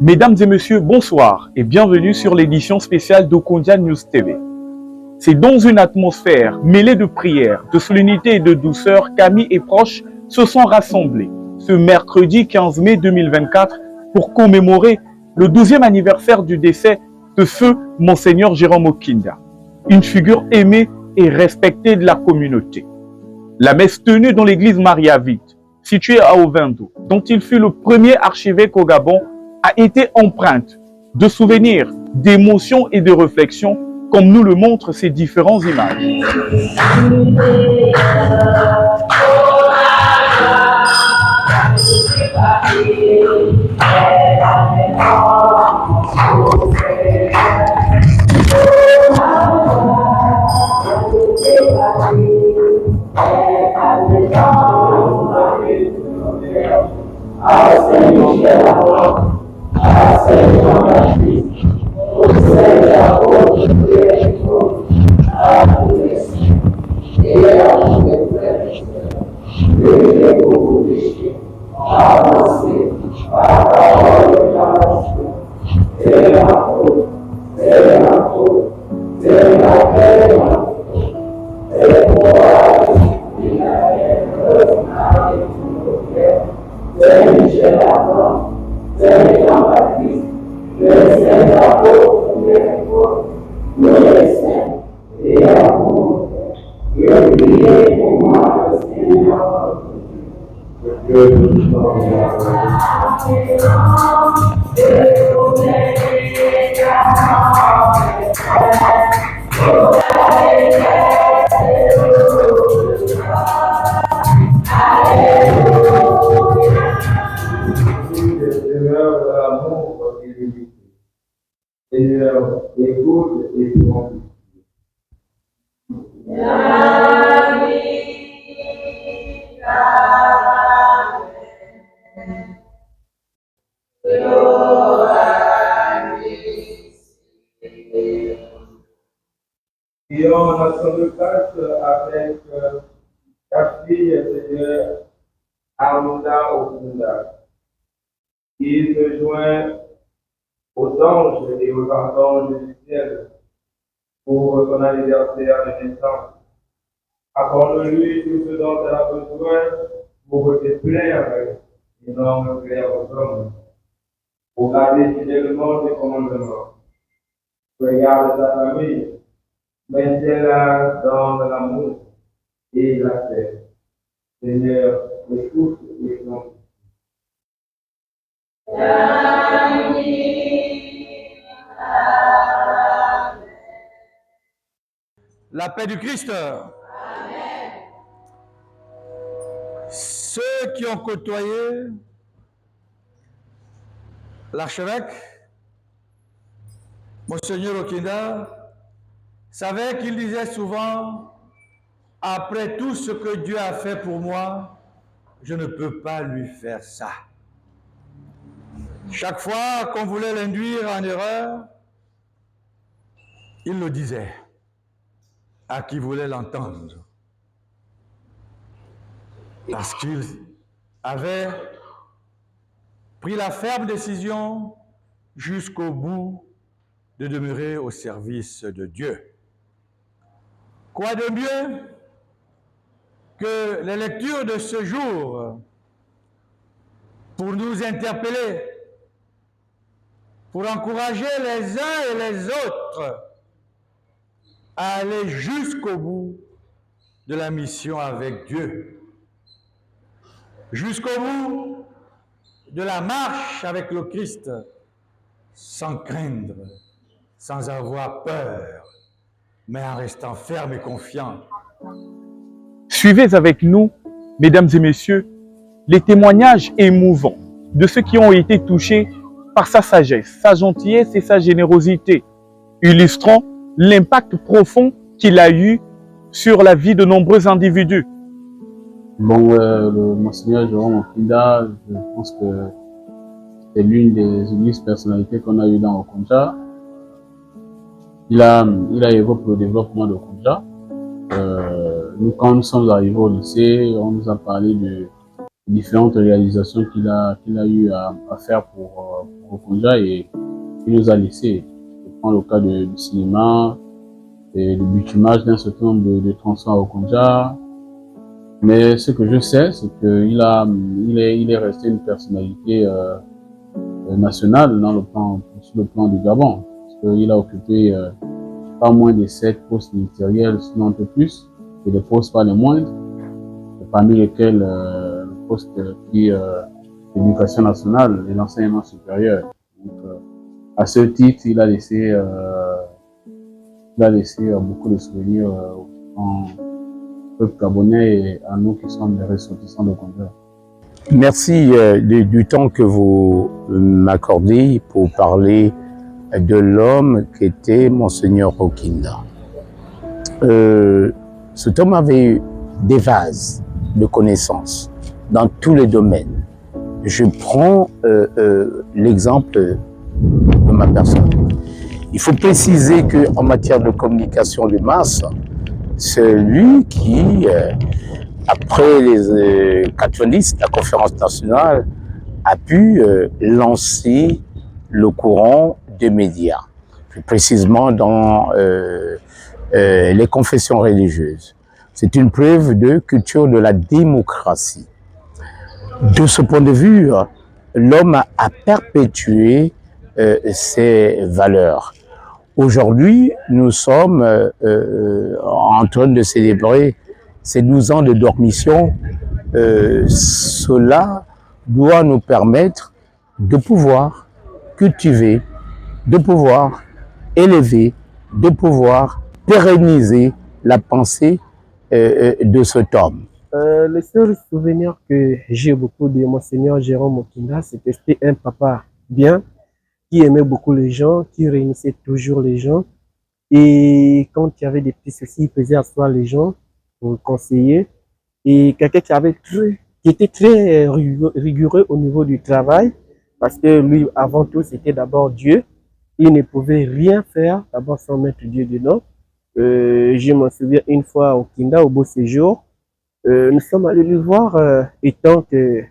Mesdames et messieurs, bonsoir et bienvenue sur l'édition spéciale d'Okondia News TV. C'est dans une atmosphère mêlée de prières, de solennité et de douceur qu'amis et proches se sont rassemblés ce mercredi 15 mai 2024 pour commémorer le 12e anniversaire du décès de feu Monseigneur Jérôme Okinda, une figure aimée et respectée de la communauté. La messe tenue dans l'église Maria-Vite, située à Ovendo, dont il fut le premier archevêque au Gabon, a été empreinte de souvenirs, d'émotions et de réflexions, comme nous le montrent ces différentes images. Et on a son classe avec sa fille, Seigneur Armanda Okunda. Il se joint aux anges et aux archanges du ciel pour son anniversaire de naissance. Accorde-lui tout ce dont elle a besoin pour te plaire, énorme plaire aux hommes, pour garder fidèlement tes commandements. Regarde ta famille, mets-la dans l'amour et la paix. Seigneur, écoute et non. La paix du Christ. Amen. Ceux qui ont côtoyé l'archevêque, Monseigneur Okinda, savaient qu'il disait souvent, après tout ce que Dieu a fait pour moi, je ne peux pas lui faire ça. Chaque fois qu'on voulait l'induire en erreur, il le disait à qui voulait l'entendre. Parce qu'il avait pris la ferme décision jusqu'au bout de demeurer au service de Dieu. Quoi de mieux que les lectures de ce jour pour nous interpeller, pour encourager les uns et les autres à aller jusqu'au bout de la mission avec Dieu, jusqu'au bout de la marche avec le Christ, sans craindre, sans avoir peur, mais en restant ferme et confiant. Suivez avec nous, mesdames et messieurs, les témoignages émouvants de ceux qui ont été touchés par sa sagesse, sa gentillesse et sa générosité, illustrant l'impact profond qu'il a eu sur la vie de nombreux individus. Bon, le Monseigneur Jérôme Okinda, je pense que c'est l'une des illustres personnalités qu'on a eues dans Okonja. Il a œuvré pour le développement de Okonja. Nous, quand nous sommes arrivés au lycée, on nous a parlé de différentes réalisations qu'il a eu à faire pour au Konja et il nous a laissé. Je prends le cas du cinéma, et du bitumage d'un certain nombre de transports au Konja. Mais ce que je sais, c'est qu'il est resté une personnalité nationale sur le plan du Gabon. Parce qu'il a occupé pas moins de 7 postes ministériels, sinon un peu plus, et des postes pas les moindres, parmi lesquels le poste l'éducation nationale et l'enseignement supérieur. Donc, à ce titre, il a laissé beaucoup de souvenirs au peuple gabonais et à nous qui sommes les ressortissants de Konja. Merci du temps que vous m'accordez pour parler de l'homme qui était Monseigneur Okinda. Cet homme avait des vases de connaissances dans tous les domaines. Je prends l'exemple de ma personne. Il faut préciser qu'en matière de communication de masse, c'est lui qui, après les 90, la conférence nationale a pu lancer le courant des médias, plus précisément dans les confessions religieuses. C'est une preuve de culture de la démocratie. De ce point de vue, l'homme a perpétué ses valeurs. Aujourd'hui, nous sommes en train de célébrer ces 12 ans de dormition. Cela doit nous permettre de pouvoir cultiver, de pouvoir élever, de pouvoir pérenniser la pensée de cet homme. Le seul souvenir que j'ai beaucoup de Monseigneur Jérôme Okinda, c'est que c'était un papa bien, qui aimait beaucoup les gens, qui réunissait toujours les gens. Et quand il y avait des petits soucis, il faisait asseoir les gens pour le conseiller. Et quelqu'un qui était très rigoureux au niveau du travail, parce que lui, avant tout, c'était d'abord Dieu. Il ne pouvait rien faire d'abord sans mettre Dieu dedans. Je m'en souviens une fois au Kinda, au beau séjour. Nous sommes allés le voir, étant que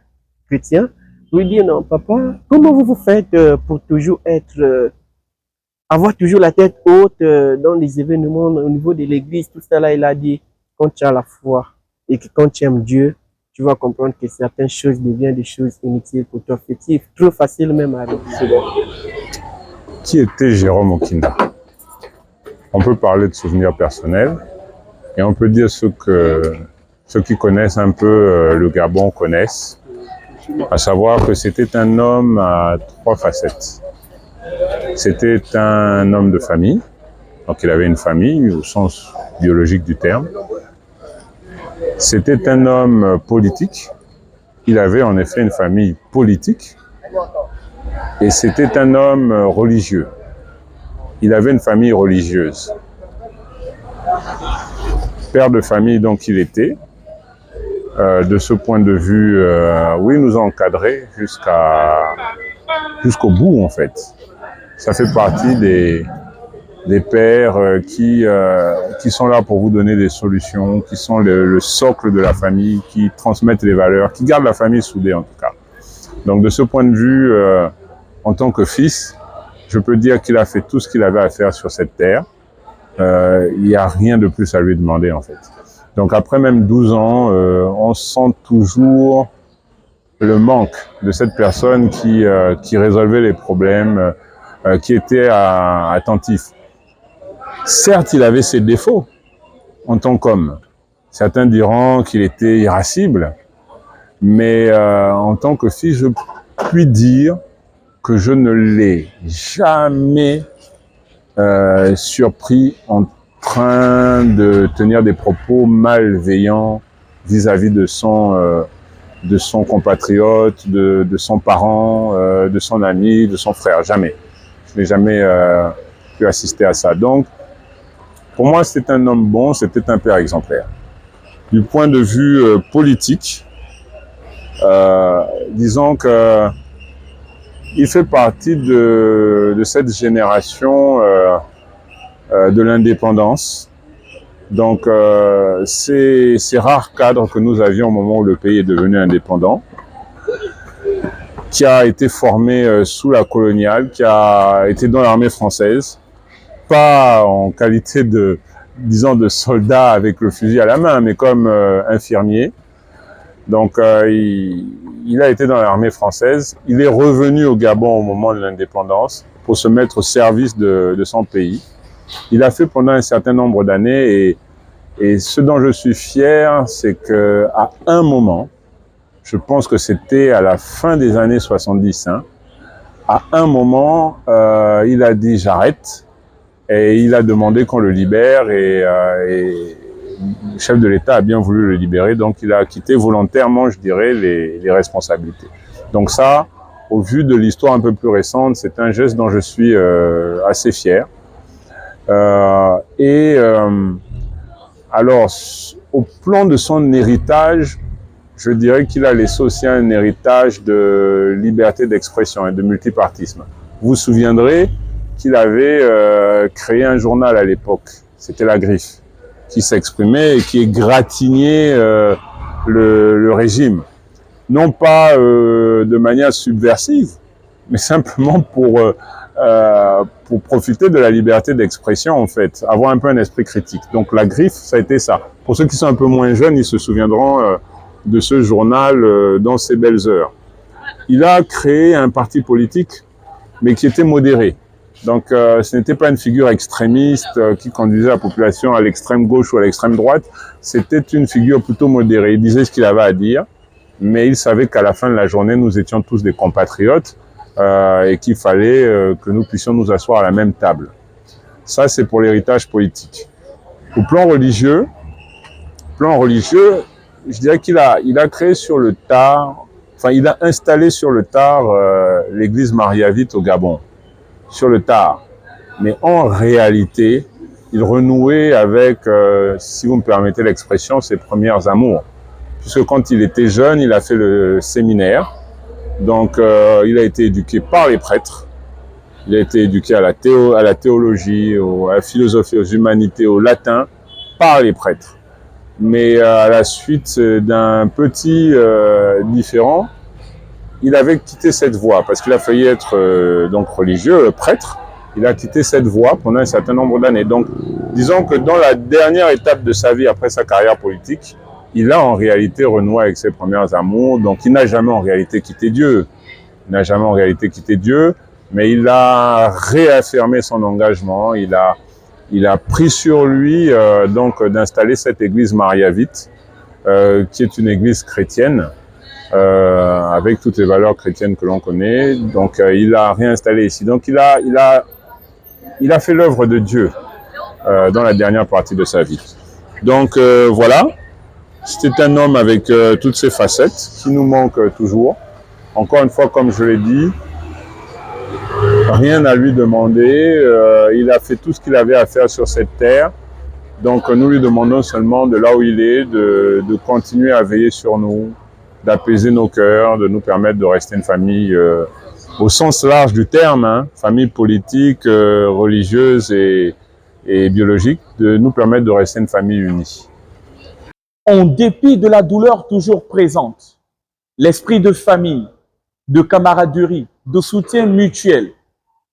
chrétien, lui dire, non, papa, comment vous faites pour toujours avoir toujours la tête haute dans les événements au niveau de l'église, tout ça là, il a dit, quand tu as la foi et que quand tu aimes Dieu, tu vas comprendre que certaines choses deviennent des choses inutiles pour toi, fétives, trop facile même à réaliser. Qui était Jérôme Okinda? On peut parler de souvenirs personnels et on peut dire ce que ceux qui connaissent un peu le Gabon connaissent, à savoir que c'était un homme à 3 facettes. C'était un homme de famille, donc il avait une famille au sens biologique du terme. C'était un homme politique, il avait en effet une famille politique, et c'était un homme religieux. Il avait une famille religieuse. Père de famille donc il était. De ce point de vue, oui, il nous a encadrés jusqu'au bout en fait. Ça fait partie des pères qui sont là pour vous donner des solutions, qui sont le socle de la famille, qui transmettent les valeurs, qui gardent la famille soudée en tout cas. Donc de ce point de vue, en tant que fils, je peux dire qu'il a fait tout ce qu'il avait à faire sur cette terre. Il n'y a rien de plus à lui demander en fait. Donc après même 12 ans, on sent toujours le manque de cette personne qui résolvait les problèmes, qui était attentif. Certes, il avait ses défauts en tant qu'homme. Certains diront qu'il était irascible, mais en tant que fils, je puis dire que je ne l'ai jamais surpris en train de tenir des propos malveillants vis-à-vis de son compatriote, de son parent, de son ami, de son frère. Jamais. Je n'ai jamais pu assister à ça. Donc, pour moi, c'était un homme bon, c'était un père exemplaire. Du point de vue politique, disons que il fait partie de cette génération de l'indépendance. Donc, ces rares cadres que nous avions au moment où le pays est devenu indépendant, qui a été formé sous la coloniale, qui a été dans l'armée française, pas en qualité de, disons, de soldat avec le fusil à la main, mais comme infirmier. Donc, il a été dans l'armée française. Il est revenu au Gabon au moment de l'indépendance pour se mettre au service de son pays. Il a fait pendant un certain nombre d'années et ce dont je suis fier, c'est qu'à un moment, je pense que c'était à la fin des années 70, hein, à un moment, il a dit j'arrête et il a demandé qu'on le libère et le chef de l'État a bien voulu le libérer, donc il a quitté volontairement, je dirais, les responsabilités. Donc ça, au vu de l'histoire un peu plus récente, c'est un geste dont je suis assez fier. Alors, au plan de son héritage, je dirais qu'il a laissé aussi un héritage de liberté d'expression et de multipartisme. Vous vous souviendrez qu'il avait créé un journal à l'époque, c'était La Griffe, qui s'exprimait et qui égratignait le régime. Non pas de manière subversive, mais simplement pour profiter de la liberté d'expression, en fait, avoir un peu un esprit critique. Donc La Griffe, ça a été ça. Pour ceux qui sont un peu moins jeunes, ils se souviendront de ce journal dans ses belles heures. Il a créé un parti politique, mais qui était modéré. Donc, ce n'était pas une figure extrémiste qui conduisait la population à l'extrême gauche ou à l'extrême droite. C'était une figure plutôt modérée. Il disait ce qu'il avait à dire, mais il savait qu'à la fin de la journée, nous étions tous des compatriotes et qu'il fallait que nous puissions nous asseoir à la même table. Ça, c'est pour l'héritage politique. Au plan religieux, je dirais qu'il a créé sur le tard, enfin, il a installé sur le tard l'église Maria-Vite au Gabon. Sur le tard. Mais en réalité, il renouait avec, si vous me permettez l'expression, ses premières amours. Puisque quand il était jeune, il a fait le séminaire. Donc, il a été éduqué par les prêtres. Il a été éduqué à la théologie, à la philosophie, aux humanités, au latin, par les prêtres. Mais à la suite d'un petit différend, il avait quitté cette voie parce qu'il a failli être donc religieux, prêtre. Il a quitté cette voie pendant un certain nombre d'années. Donc, disons que dans la dernière étape de sa vie, après sa carrière politique, il a en réalité renoué avec ses premières amours. Donc, il n'a jamais en réalité quitté Dieu. Il n'a jamais en réalité quitté Dieu, mais il a réaffirmé son engagement. Il a pris sur lui donc d'installer cette église Maria-Vite, qui est une église chrétienne. Avec toutes les valeurs chrétiennes que l'on connaît. Donc, il a réinstallé ici. Donc, il a fait l'œuvre de Dieu dans la dernière partie de sa vie. Donc, voilà. C'était un homme avec toutes ses facettes qui nous manquent toujours. Encore une fois, comme je l'ai dit, rien à lui demander. Il a fait tout ce qu'il avait à faire sur cette terre. Donc, nous lui demandons seulement de là où il est, de continuer à veiller sur nous, d'apaiser nos cœurs, de nous permettre de rester une famille au sens large du terme, hein, famille politique, religieuse et biologique, de nous permettre de rester une famille unie. En dépit de la douleur toujours présente, l'esprit de famille, de camaraderie, de soutien mutuel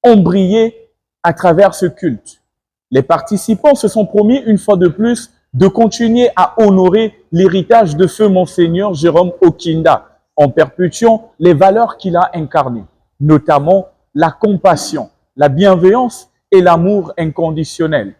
ont brillé à travers ce culte. Les participants se sont promis une fois de plus de continuer à honorer l'héritage de feu Monseigneur Jérôme Okinda en perpétuant les valeurs qu'il a incarnées, notamment la compassion, la bienveillance et l'amour inconditionnel.